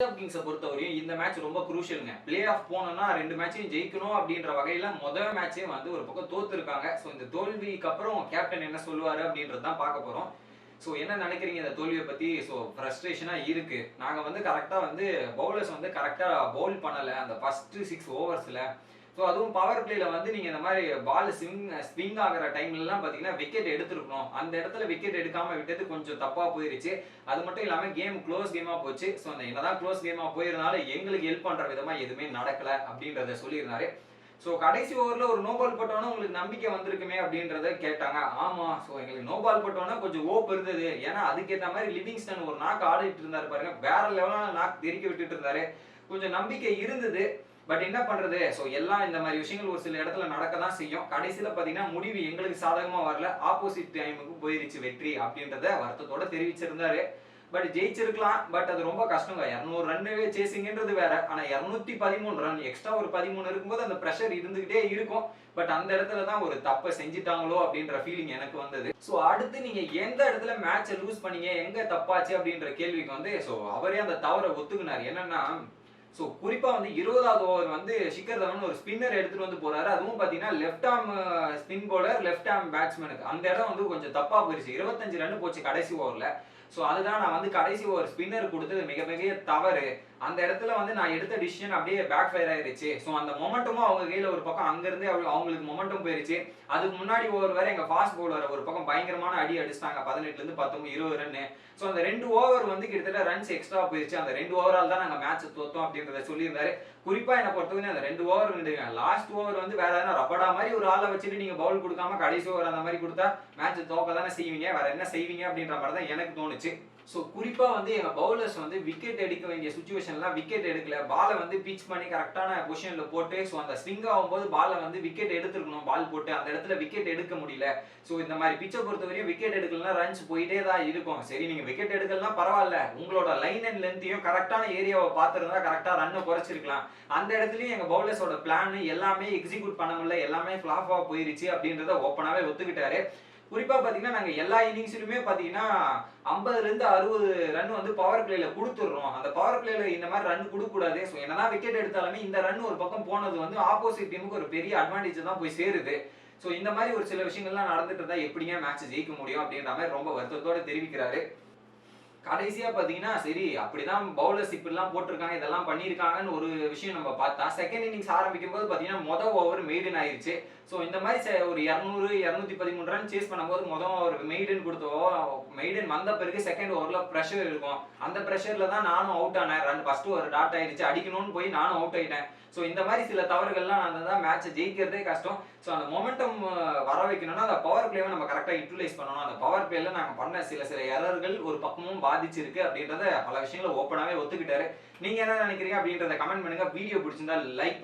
பஞ்சாப் கிங்ஸை பொறுத்தவரையும் இந்த மேட்ச் ரொம்ப குரூஷியலுங்க. பிளே ஆஃப் போனோம்னா 2 மேட்சையும் ஜெயிக்கணும் அப்படின்ற வகையில முதல் மேட்சே வந்து ஒரு பக்கம் தோத்துருக்காங்க. ஸோ இந்த தோல்விக்கு அப்புறம் கேப்டன் என்ன சொல்லுவாரு அப்படின்றது தான் பார்க்க போறோம். ஸோ என்ன நினைக்கிறீங்க இந்த தோல்வியை பத்தி? ஸோ ஃப்ரஸ்ட்ரேஷனா இருக்கு. நாங்க வந்து கரெக்டா வந்து பவுலர்ஸ் வந்து கரெக்டா பவுல் பண்ணல அந்த ஃபர்ஸ்ட் 6 ஓவர்ஸ்ல. ஸோ அதுவும் பவர் பிளேல வந்து நீங்க இந்த மாதிரி பால் ஸ்விங் ஆகிற டைம்லலாம் பார்த்தீங்கன்னா விக்கெட் எடுத்துருக்கணும். அந்த இடத்துல விக்கெட் எடுக்காம விட்டது கொஞ்சம் தப்பா போயிருச்சு. அது மட்டும் இல்லாம கேம் க்ளோஸ் கேமா போச்சு. ஸோ அந்த என்னதான் க்ளோஸ் கேமா போயிருந்தாலும் எங்களுக்கு ஹெல்ப் பண்ற விதமா எதுவுமே நடக்கல அப்படின்றத சொல்லியிருந்தாரு. ஸோ கடைசி ஓவர்ல ஒரு நோ பால் போட்டோன்னா உங்களுக்கு நம்பிக்கை வந்திருக்குமே அப்படின்றத கேட்டாங்க. ஆமா, ஸோ எங்களுக்கு நோ பால் போட்டோன்னா கொஞ்சம் ஹோப் இருந்தது. ஏன்னா அதுக்கேற்ற மாதிரி லிவிங்ஸ்டன் ஒரு நாக் ஆடிட்டு இருந்தாரு பாருங்க, வேற லெவலான நாக் தெறிக்க விட்டுட்டு இருந்தாரு. கொஞ்சம் நம்பிக்கை இருந்தது. பட் என்ன பண்றது? ஸோ எல்லாம் இந்த மாதிரி விஷயங்கள் ஒரு சில இடத்துல நடக்க தான் செய்யும். கடைசியில் பார்த்தீங்கன்னா முடிவு எங்களுக்கு சாதகமா வரல, ஆப்போசிட் டைமுக்கு போயிருச்சு வெற்றி அப்படின்றத வருத்தத்தோட தெரிவிச்சிருந்தாரு. பட் ஜெயிச்சிருக்கலாம். பட் அது ரொம்ப கஷ்டங்க. 200 ரன் சேசிங்ன்றது வேற. ஆனா 213 ரன் எக்ஸ்ட்ரா ஒரு 13 இருக்கும்போது அந்த பிரஷர் இருந்துகிட்டே இருக்கும். பட் அந்த இடத்துல தான் ஒரு தப்பை செஞ்சிட்டாங்களோ அப்படின்ற ஃபீலிங் எனக்கு வந்தது. ஸோ அடுத்து நீங்க எந்த இடத்துல மேட்சை லூஸ் பண்ணீங்க, எங்க தப்பாச்சு அப்படின்ற கேள்விக்கு வந்து ஸோ அவரே அந்த தவறை ஒத்துக்கினார். என்னன்னா ஸோ குறிப்பா வந்து 20வது ஓவர் வந்து ஷிகர் தவன் ஒரு ஸ்பின்னர் எடுத்துட்டு வந்து போறாரு. அதுவும் பாத்தீங்கன்னா left arm spin bowler, left arm பேட்ஸ்மேனுக்கு அந்த இடம் வந்து கொஞ்சம் தப்பா போயிருச்சு. 25 ரன் போச்சு கடைசி ஓவர்ல. ஸோ அதுதான் நான் வந்து கடைசி ஓவர் ஸ்பின்னர் கொடுத்தது மிக மிக தவறு. அந்த இடத்துல வந்து நான் எடுத்த டிசிஷன் அப்படியே பேக் ஃபயர் ஆயிருச்சு. ஸோ அந்த மொமெண்டமும் அவங்க கையில ஒரு பக்கம் அங்கிருந்தே அவங்களுக்கு மொமெண்டம் போயிருச்சு. அதுக்கு முன்னாடி ஓவர் வேற எங்க ஃபாஸ்ட் பவுலர் ஒரு பக்கம் பயங்கரமான அடி அடிச்சிட்டாங்க. 18ல இருந்து 19 20 ரன். ஸோ அந்த 2 ஓவர் வந்து கிட்டத்தட்ட ரன்ஸ் எக்ஸ்ட்ரா போயிருச்சு. அந்த 2 ஓவரால் தான் நாங்க மேட்ச் தோத்தோம் அப்படின்றத சொல்லியிருந்தாரு. குறிப்பா என்ன பொறுத்தவரை அந்த 2 ஓவர் விடுங்க, லாஸ்ட் ஓவர் வந்து வேற எதனா ரபடா மாதிரி ஒரு ஆளை வச்சுட்டு நீங்க பவுல் கொடுக்காம கடைசி ஓவர் அந்த மாதிரி கொடுத்தா மேட்ச் தோக்க தானே செய்வீங்க, வேற என்ன செய்வீங்க அப்படின்ற மாதிரி தான் எனக்கு தோணுச்சு. ஸோ குறிப்பா வந்து எங்க பவுலர்ஸ் வந்து விக்கெட் எடுக்க வேண்டிய சுச்சுவேஷன்லாம் விக்கெட் எடுக்கல. பாலை வந்து பிச் பண்ணி கரெக்டான பொசிஷன்ல போட்டு ஸோ அந்த ஸ்விங் ஆகும்போது பாலை வந்து விக்கெட் எடுத்துருக்கணும். பால் போட்டு அந்த இடத்துல விக்கெட் எடுக்க முடியல. ஸோ இந்த மாதிரி பிச்சை பொறுத்தவரையும் விக்கெட் எடுக்கலன்னா ரன்ஸ் போயிட்டே தான் இருக்கும். சரி, நீங்க விக்கெட் எடுக்கலாம் பரவாயில்ல, உங்களோட லைன் அண்ட் லென்த்தையும் கரெக்டான ஏரியாவை பார்த்துருந்தா கரெக்டா ரன்னை குறைச்சிருக்கலாம். அந்த இடத்துலயும் எங்க பவுலர்ஸோட பிளான் எல்லாமே எக்ஸிக்யூட் பண்ண முடியல, எல்லாமே ஃபிளாப்பா போயிருச்சு அப்படின்றத ஓப்பனாவே ஒத்துக்கிட்டாரு. குறிப்பா பாத்தீங்கன்னா நாங்க எல்லா இன்னிங்ஸ்லயுமே பாத்தீங்கன்னா 50ல இருந்து 60 ரன் வந்து பவர் பிளேல கொடுத்துடுறோம். அந்த பவர் பிளேல இந்த மாதிரி ரன் கொடுக்க கூடாது. ஸோ என்னதான் விக்கெட் எடுத்தாலுமே இந்த ரன் ஒரு பக்கம் போனது வந்து ஆப்போசிட் டீமுக்கு ஒரு பெரிய அட்வான்டேஜ் தான் போய் சேருது. ஸோ இந்த மாதிரி ஒரு சில விஷயங்கள்லாம் நடந்துட்டு இருந்தா எப்படிங்க மேட்ச் ஜெயிக்க முடியும் அப்படின்ற மாதிரி ரொம்ப வருத்தத்தோட தெரிவிக்கிறாரு. கடைசியா பாத்தீங்கன்னா சரி அப்படிதான் பவுலர்ஸ் இப்படிலாம் போட்டிருக்காங்க, இதெல்லாம் பண்ணியிருக்காங்கன்னு ஒரு விஷயம் நம்ம பார்த்தா செகண்ட் இன்னிங்ஸ் ஆரம்பிக்கும் போது பாத்தீங்கன்னா மொதல் ஓவர் மெய்டன் ஆயிருச்சு. ஸோ இந்த மாதிரி ஒரு 200 213 ரன் சேஸ் பண்ணும்போது மொதல் ஓவர் மெய்டன் மெய்டன் வந்த பிறகு செகண்ட் ஓவர்ல ப்ரெஷர் இருக்கும். அந்த ப்ரெஷர்ல தான் நானும் அவுட் ஆனேன். ரன் ஃபர்ஸ்ட் ஓவர் டாட் ஆயிடுச்சு, அடிக்கணும்னு போய் நானும் அவுட் ஆயிட்டேன். ஸோ இந்த மாதிரி சில தவறுகள்லாம் நடந்தா மேட்சை ஜெயிக்கிறதே கஷ்டம். ஸோ அந்த மொமெண்டம் வர வைக்கணும்னா அந்த பவர் பிளேவை நம்ம கரெக்டாக யூட்டிலைஸ் பண்ணணும். அந்த பவர் பிளேல நாங்கள் பண்ண சில எரர்கள் ஒரு பக்கமும் பாதிச்சிருக்கு அப்படின்றத பல விஷயங்களை ஓப்பனாகவே ஒத்துக்கிட்டாரு. நீங்க என்ன நினைக்கிறீங்க அப்படின்றத கமெண்ட் பண்ணுங்க. வீடியோ பிடிச்சிருந்தா லைக்